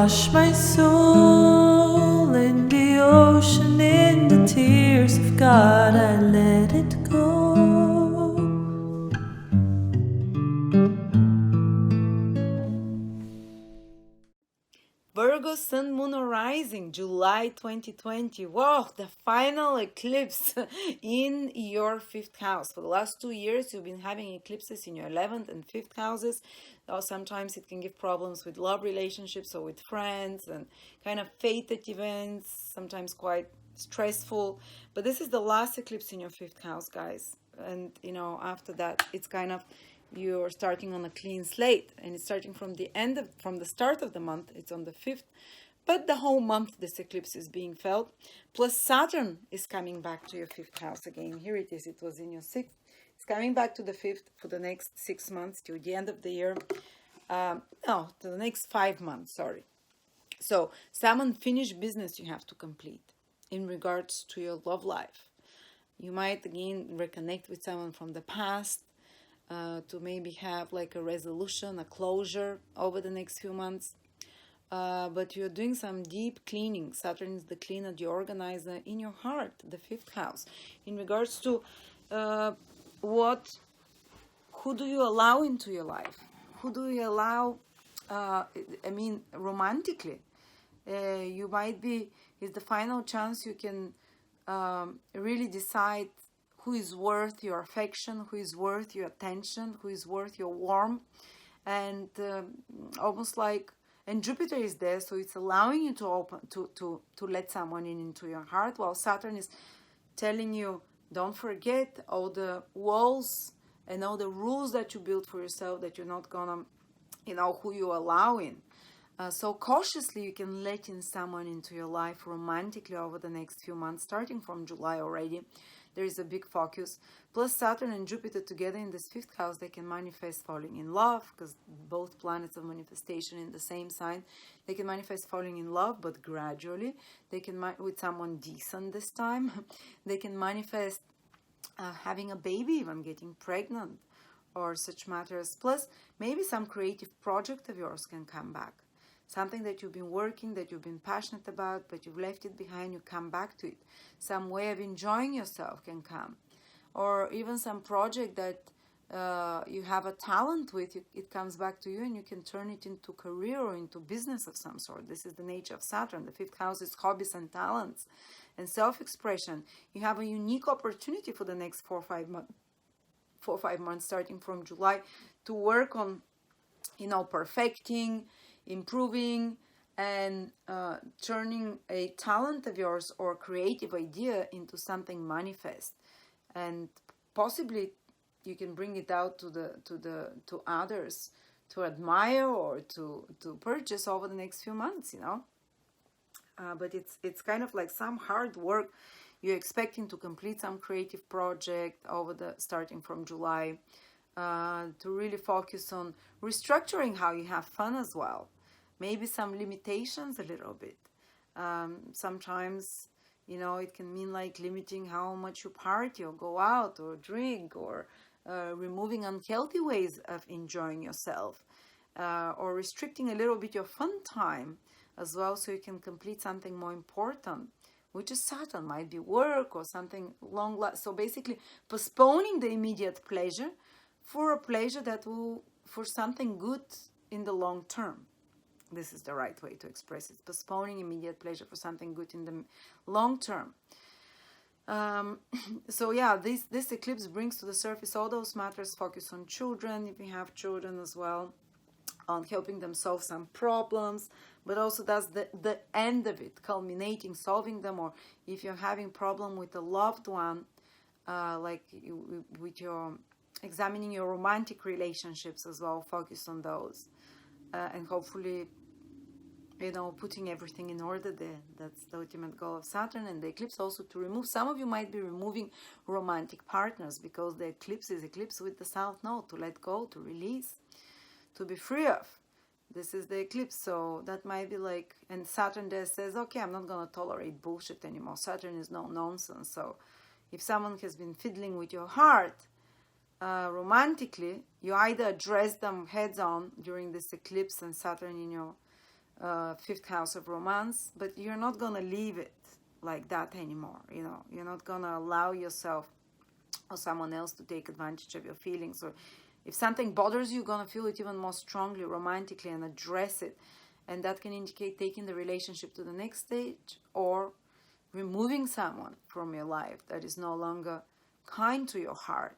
wash my soul in the ocean, in the tears of God, I let it go. Virgo Sun, Moon, or Rising, July 2020. Wow, the final eclipse in your fifth house. For the last 2 years, you've been having eclipses in your 11th and 5th houses. Though sometimes it can give problems with love relationships or with friends and kind of fated events, sometimes quite stressful. But this is the last eclipse in your fifth house, guys. And, after that, it's kind of you're starting on a clean slate, and it's starting from the start of the month. It's on the 5th, but the whole month this eclipse is being felt. Plus Saturn is coming back to your 5th house again. Here it is. It was in your 6th. It's coming back to the 5th for the next 6 months till the end of the year. To the next 5 months, sorry. So some unfinished business you have to complete in regards to your love life. You might again reconnect with someone from the past, to maybe have like a resolution, a closure over the next few months. But you're doing some deep cleaning. Saturn is the cleaner, the organizer in your heart, the 5th house. In regards to who do you allow into your life? Who do you allow, romantically? You might be, it's the final chance you can really decide who is worth your affection, who is worth your attention, who is worth your warmth, and almost like, and Jupiter is there, so it's allowing you to open to let someone into your heart, while Saturn is telling you, don't forget all the walls and all the rules that you built for yourself, that you're not gonna, who you allow in. So cautiously you can let in someone into your life romantically over the next few months, starting from July already. There is a big focus. Plus Saturn and Jupiter together in this 5th house, they can manifest falling in love, because both planets of manifestation in the same sign. They can manifest falling in love, but gradually. They can, with someone decent this time. They can manifest having a baby, even getting pregnant, or such matters. Plus, maybe some creative project of yours can come back. Something that you've been working, that you've been passionate about, but you've left it behind, you come back to it. Some way of enjoying yourself can come. Or even some project that you have a talent with, it comes back to you, and you can turn it into career or into business of some sort. This is the nature of Saturn. The 5th house is hobbies and talents and self-expression. You have a unique opportunity for the next 4 or 5 months, starting from July, to work on, perfecting, improving, and turning a talent of yours or creative idea into something manifest, and possibly you can bring it out to others to admire or to purchase over the next few months. But it's kind of like some hard work. You're expecting to complete some creative project starting from July, to really focus on restructuring how you have fun as well. Maybe some limitations a little bit. Sometimes, it can mean like limiting how much you party or go out or drink, or removing unhealthy ways of enjoying yourself, or restricting a little bit your fun time as well, so you can complete something more important, which is Saturn. Might be work or something long. So basically postponing the immediate pleasure for a pleasure for something good in the long term. This is the right way to express it. Postponing immediate pleasure for something good in the long term. So yeah, this eclipse brings to the surface all those matters. Focus on children, if you have children as well, on helping them solve some problems, but also that's the end of it, culminating, solving them. Or if you're having problem with a loved one, with your examining your romantic relationships as well, focus on those, and hopefully, putting everything in order there. That's the ultimate goal of Saturn. And the eclipse also to remove, some of you might be removing romantic partners, because the eclipse is eclipse with the south node, to let go, to release, to be free of. This is the eclipse. So that might be like, and Saturn there says, okay, I'm not going to tolerate bullshit anymore. Saturn is no nonsense. So if someone has been fiddling with your heart romantically, you either address them heads on during this eclipse and Saturn in your fifth house of romance, but you're not gonna leave it like that anymore. You know, you're not gonna allow yourself or someone else to take advantage of your feelings. Or if something bothers you, you're gonna feel it even more strongly, romantically, and address it. And that can indicate taking the relationship to the next stage, or removing someone from your life that is no longer kind to your heart.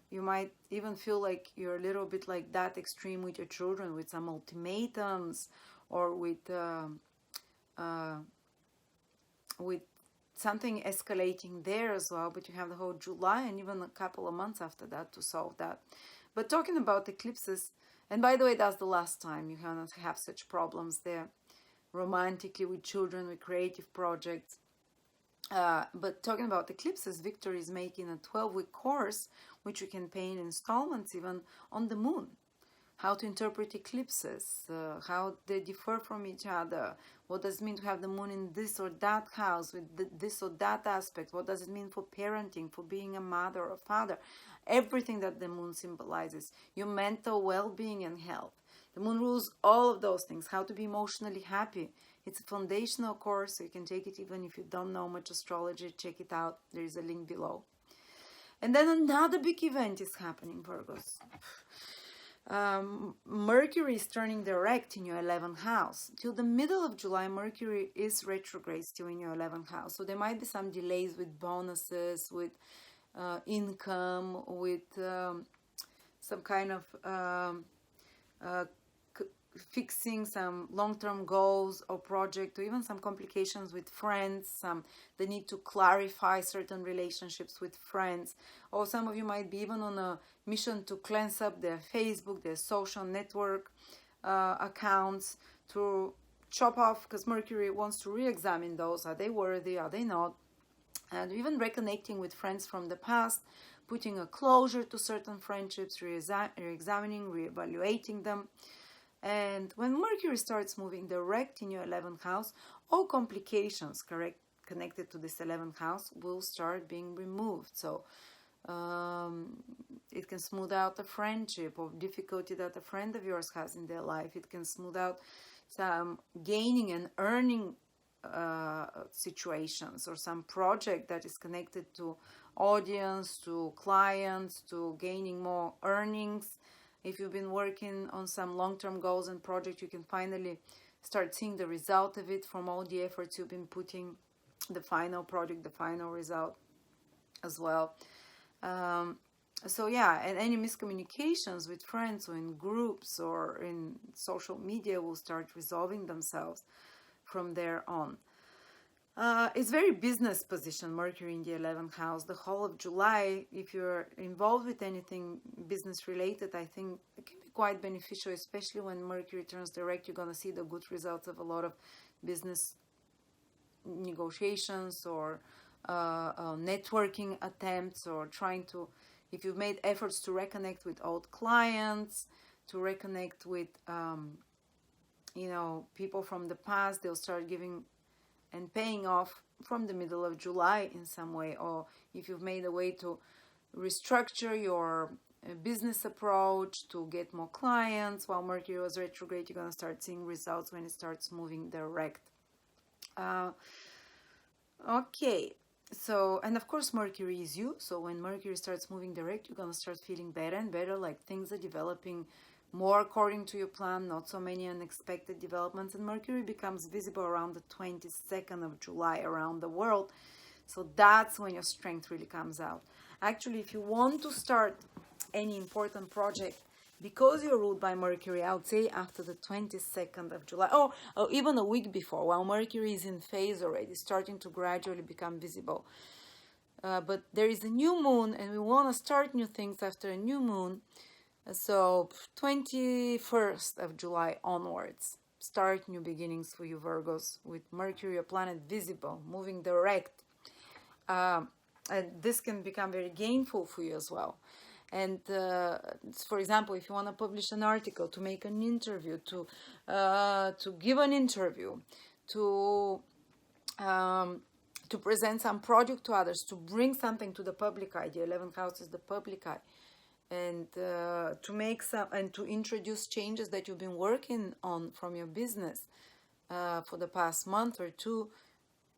You might even feel like you're a little bit like that extreme with your children, with some ultimatums, or with something escalating there as well. But you have the whole July and even a couple of months after that to solve that. But talking about eclipses, and by the way, that's the last time you're gonna have such problems there, romantically, with children, with creative projects. But talking about eclipses, Victor is making a 12-week course, which you can pay in installments even, on the moon. How to interpret eclipses, how they differ from each other, what does it mean to have the moon in this or that house with this or that aspect, what does it mean for parenting, for being a mother or father, everything that the moon symbolizes, your mental well-being and health. The moon rules all of those things, how to be emotionally happy. It's a foundational course, so you can take it even if you don't know much astrology. Check it out. There is a link below. And then another big event is happening, Virgos. Mercury is turning direct in your 11th house. Till the middle of July, Mercury is retrograde still in your 11th house. So there might be some delays with bonuses, with income, with some kind of fixing some long-term goals or project, or even some complications with friends, the need to clarify certain relationships with friends. Or some of you might be even on a mission to cleanse up their Facebook, their social network accounts, to chop off, because Mercury wants to re-examine those. Are they worthy? Are they not? And even reconnecting with friends from the past, putting a closure to certain friendships, re-examining, re-evaluating them. And when Mercury starts moving direct in your 11th house, all complications connected to this 11th house will start being removed. So it can smooth out a friendship or difficulty that a friend of yours has in their life. It can smooth out some gaining and earning situations, or some project that is connected to audience, to clients, to gaining more earnings. If you've been working on some long-term goals and projects, you can finally start seeing the result of it from all the efforts you've been putting, the final project, the final result as well. So yeah, and any miscommunications with friends or in groups or in social media will start resolving themselves from there on. It's very business position, Mercury in the 11th house. The whole of July, if you're involved with anything business related, I think it can be quite beneficial, especially when Mercury turns direct. You're going to see the good results of a lot of business negotiations or networking attempts, or trying to, if you've made efforts to reconnect with old clients, to reconnect with, people from the past, they'll start giving and paying off from the middle of July in some way. Or if you've made a way to restructure your business approach to get more clients while Mercury was retrograde, you're going to start seeing results when it starts moving direct. Okay, so, and of course Mercury is you, so when Mercury starts moving direct, you're going to start feeling better and better, like things are developing more according to your plan, not so many unexpected developments. And Mercury becomes visible around the 22nd of July around the world. So that's when your strength really comes out. Actually, if you want to start any important project, because you're ruled by Mercury, I would say after the 22nd of July, or even a week before, while Mercury is in phase already, starting to gradually become visible. But there is a new moon, and we want to start new things after a new moon. So 21st of July onwards, start new beginnings for you Virgos, with Mercury, your planet, visible, moving direct. And this can become very gainful for you as well. And for example, if you want to publish an article, to make an interview, to give an interview, to present some project to others, to bring something to the public eye. The 11th house is the public eye. and to make some and to introduce changes that you've been working on from your business for the past month or two.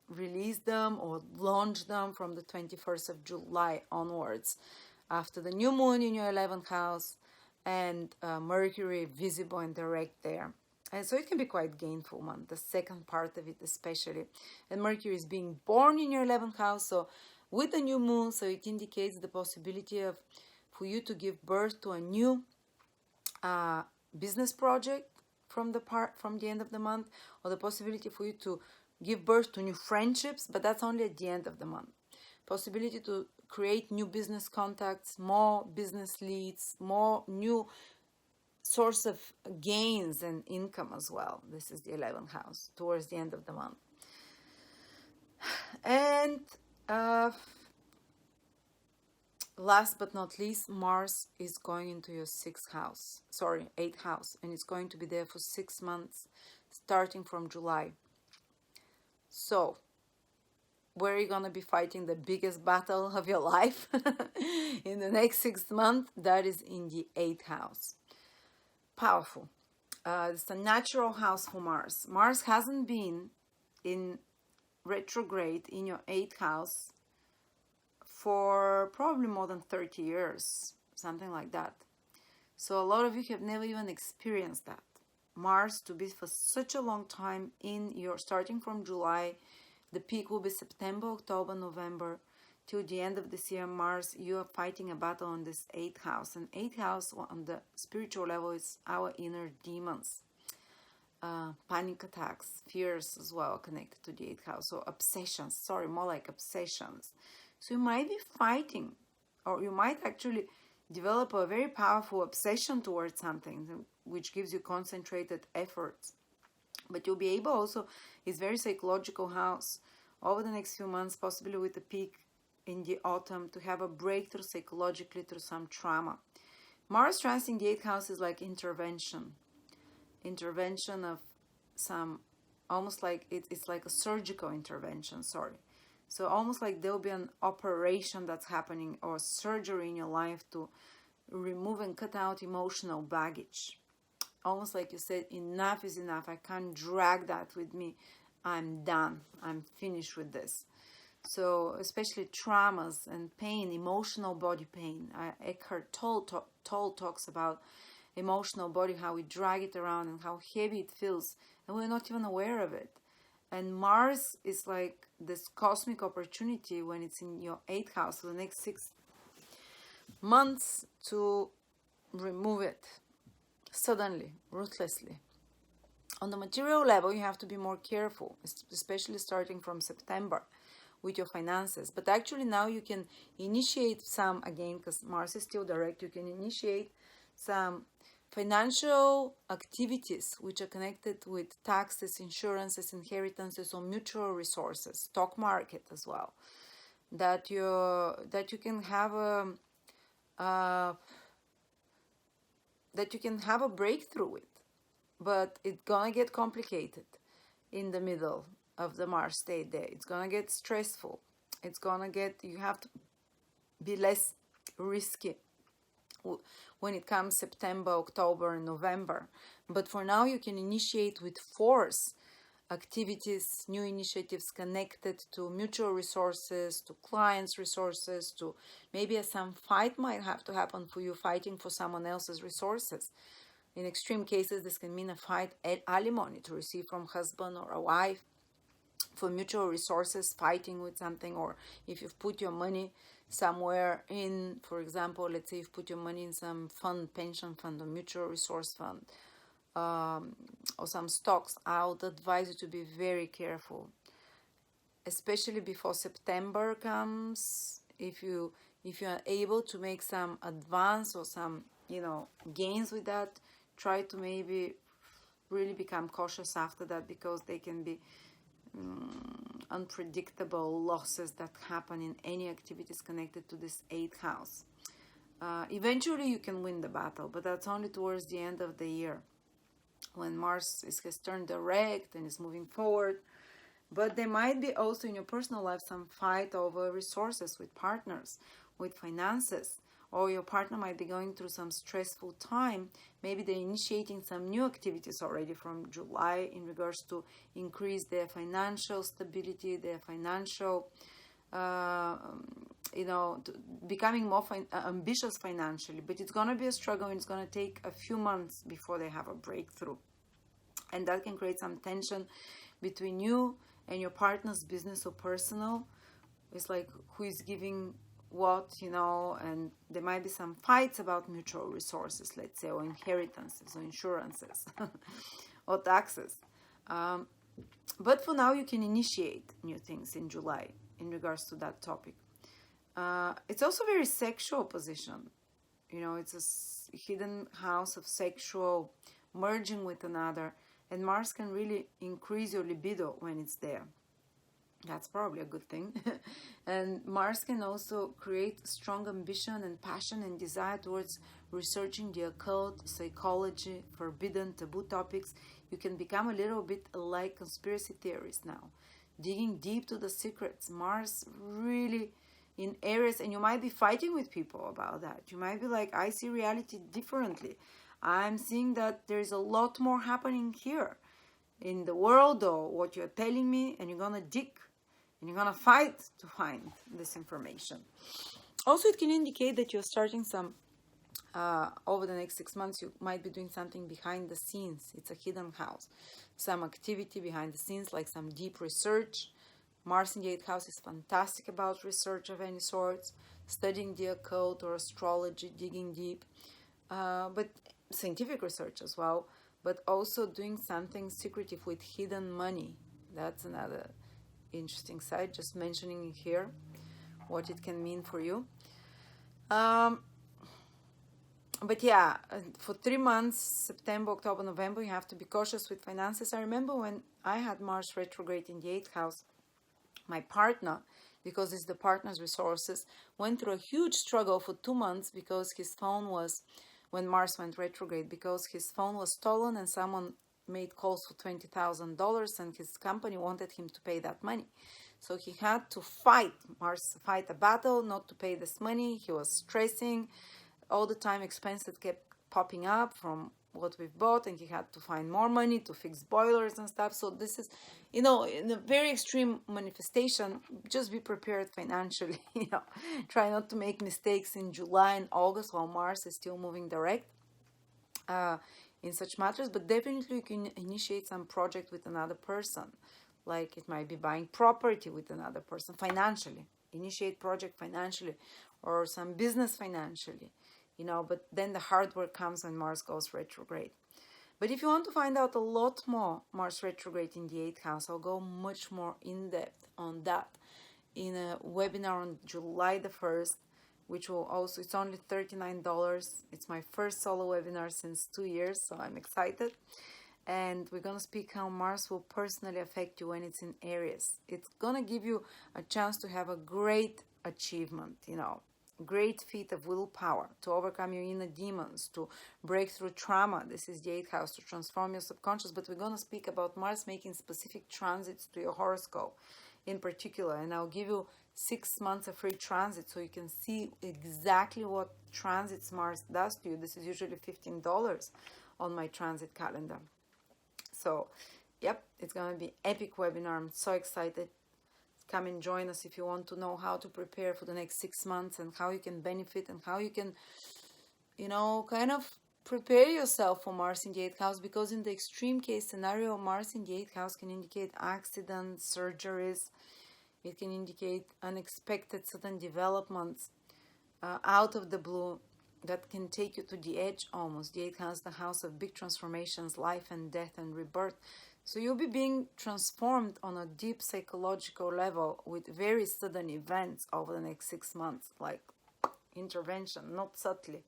Release them or launch them from the 21st of July onwards, after the new moon in your 11th house and Mercury visible and direct there. And so it can be quite gainful month, the second part of it especially. And Mercury is being born in your 11th house, so with the new moon, so it indicates the possibility of for you to give birth to a new business project from the end of the month, or the possibility for you to give birth to new friendships, but that's only at the end of the month. Possibility to create new business contacts, more business leads, more new source of gains and income as well. This is the 11th house towards the end of the month. And last but not least, Mars is going into your 8th house, and it's going to be there for 6 months, starting from July. So, where are you going to be fighting the biggest battle of your life in the next 6 months? That is in the 8th house. Powerful. It's a natural house for Mars. Mars hasn't been in retrograde in your 8th house for probably more than 30 years, something like that. So a lot of you have never even experienced that. Mars to be for such a long time in your, starting from July, the peak will be September, October, November, till the end of this year. Mars, you are fighting a battle on this 8th house. And 8th house on the spiritual level is our inner demons. Panic attacks, fears as well connected to the 8th house. So obsessions, more like obsessions. So you might be fighting, or you might actually develop a very powerful obsession towards something, which gives you concentrated efforts. But you'll be able also, it's very psychological house, over the next few months, possibly with a peak in the autumn, to have a breakthrough psychologically through some trauma. Mars transit in the 8th house is like intervention of some, almost like it's like a surgical intervention, So almost like there'll be an operation that's happening, or surgery in your life to remove and cut out emotional baggage. Almost like you said, enough is enough. I can't drag that with me. I'm done. I'm finished with this. So especially traumas and pain, emotional body pain. Eckhart Tolle talks about emotional body, how we drag it around and how heavy it feels, and we're not even aware of it. And Mars is like this cosmic opportunity when it's in your 8th house for the next 6 months to remove it suddenly, ruthlessly. On the material level, you have to be more careful, especially starting from September with your finances. But actually now you can initiate some, again, because Mars is still direct, you can initiate some financial activities which are connected with taxes, insurances, inheritances, or mutual resources, stock market as well, that you can have a breakthrough with. But it's gonna get complicated in the middle of the Mars state there. It's gonna get stressful. You have to be less risky when it comes September, October, and November. But for now, you can initiate with force activities, new initiatives connected to mutual resources, to clients' resources, to maybe some fight might have to happen for you, fighting for someone else's resources. In extreme cases, this can mean a fight at alimony to receive from husband or a wife for mutual resources, fighting with something, or if you've put your money somewhere in, for example, let's say you've put your money in some fund, pension fund, or mutual resource fund, or some stocks, I would advise you to be very careful, especially before September comes. If you are able to make some advance or some gains with that, try to maybe really become cautious after that, because they can be unpredictable losses that happen in any activities connected to this 8th house. Eventually you can win the battle, but that's only towards the end of the year, when Mars has turned direct and is moving forward. But there might be also in your personal life some fight over resources with partners, with finances, or your partner might be going through some stressful time. Maybe they're initiating some new activities already from July in regards to increase their financial stability, their financial, becoming more ambitious financially. But it's going to be a struggle, and it's going to take a few months before they have a breakthrough. And that can create some tension between you and your partner's business or personal. It's like who is giving what, and there might be some fights about mutual resources, let's say, or inheritances or insurances or taxes. But for now, you can initiate new things in July in regards to that topic. It's also very sexual position. It's a hidden house of sexual merging with another, and Mars can really increase your libido when it's there. That's probably a good thing. And Mars can also create strong ambition and passion and desire towards researching the occult, psychology, forbidden, taboo topics. You can become a little bit like conspiracy theorists now, digging deep to the secrets. Mars really in Aries, and you might be fighting with people about that. You might be like, I see reality differently. I'm seeing that there's a lot more happening here in the world, or what you're telling me, and you're gonna dig and you're gonna fight to find this information. Also, it can indicate that you're starting some over the next 6 months. You might be doing something behind the scenes. It's a hidden house, some activity behind the scenes, like some deep research. Mars in the 8th house is fantastic about research of any sorts, studying the occult or astrology, digging deep, but scientific research as well, but also doing something secretive with hidden money. That's another interesting side, just mentioning here what it can mean for you. But yeah, for 3 months, September, October, November, you have to be cautious with finances. I remember when I had Mars retrograde in the 8th house, my partner, because it's the partner's resources, went through a huge struggle for 2 months because his phone was, when Mars went retrograde, because his phone was stolen and someone made calls for $20,000 and his company wanted him to pay that money. So he had to fight a battle not to pay this money. He was stressing all the time. Expenses kept popping up from what we've bought, and he had to find more money to fix boilers and stuff. So this is, in a very extreme manifestation. Just be prepared financially. Try not to make mistakes in July and August while Mars is still moving direct in such matters. But definitely you can initiate some project with another person, like it might be buying property with another person financially. Initiate project financially, or some business financially. But then the hard work comes when Mars goes retrograde. But if you want to find out a lot more Mars retrograde in the 8th house, I'll go much more in depth on that in a webinar on July the 1st, which will also, it's only $39. It's my first solo webinar since 2 years, so I'm excited. And we're going to speak how Mars will personally affect you when it's in Aries. It's going to give you a chance to have a great achievement, great feat of willpower to overcome your inner demons, to break through trauma. This is the 8th house, to transform your subconscious. But we're going to speak about Mars making specific transits to your horoscope in particular. And I'll give you 6 months of free transit so you can see exactly what transits Mars does to you. This is usually $15 on my transit calendar. So, yep, it's going to be epic webinar. I'm so excited. Come and join us if you want to know how to prepare for the next 6 months and how you can benefit and how you can, kind of prepare yourself for Mars in the 8th house. Because in the extreme case scenario, Mars in the 8th house can indicate accidents, surgeries. It can indicate unexpected sudden developments out of the blue that can take you to the edge almost. The 8th house, the house of big transformations, life and death and rebirth. So you'll be being transformed on a deep psychological level with very sudden events over the next 6 months, like intervention, not subtly.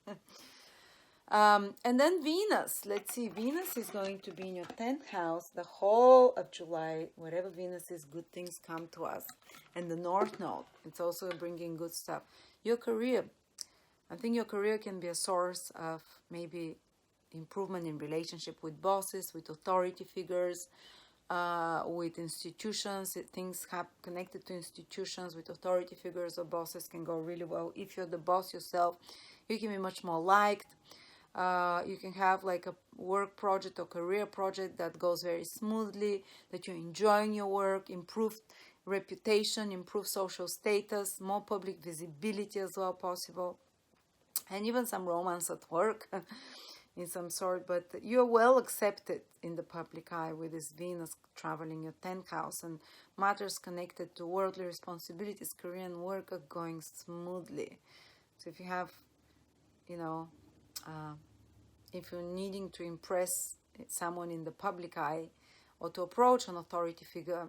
And then Venus, let's see, Venus is going to be in your 10th house the whole of July. Wherever Venus is, good things come to us. And the North Node, it's also bringing good stuff. Your career, I think your career can be a source of maybe improvement in relationship with bosses, with authority figures, with institutions. Things have connected to institutions with authority figures or bosses can go really well. If you're the boss yourself, you can be much more liked. You can have like a work project or career project that goes very smoothly, that you're enjoying your work, improved reputation, improved social status, more public visibility as well possible, and even some romance at work in some sort. But you're well accepted in the public eye with this Venus traveling your 10th house, and matters connected to worldly responsibilities, career and work are going smoothly. So if you have, you know, if you're needing to impress someone in the public eye, or to approach an authority figure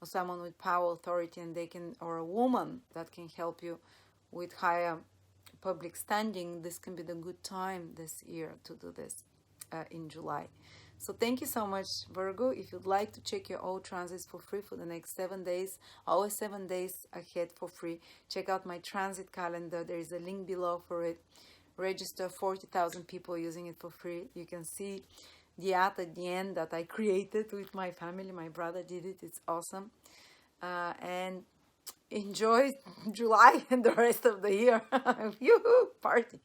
or someone with power, authority, and they can, or a woman that can help you with higher public standing, this can be the good time this year to do this in July. So thank you so much, Virgo. If you'd like to check your old transits for free for the next 7 days, always 7 days ahead for free, check out my transit calendar. There is a link below for it. Register 40,000 people using it for free. You can see the art at the end that I created with my family. My brother did it. It's awesome. And enjoy July and the rest of the year. Yoo-hoo, party.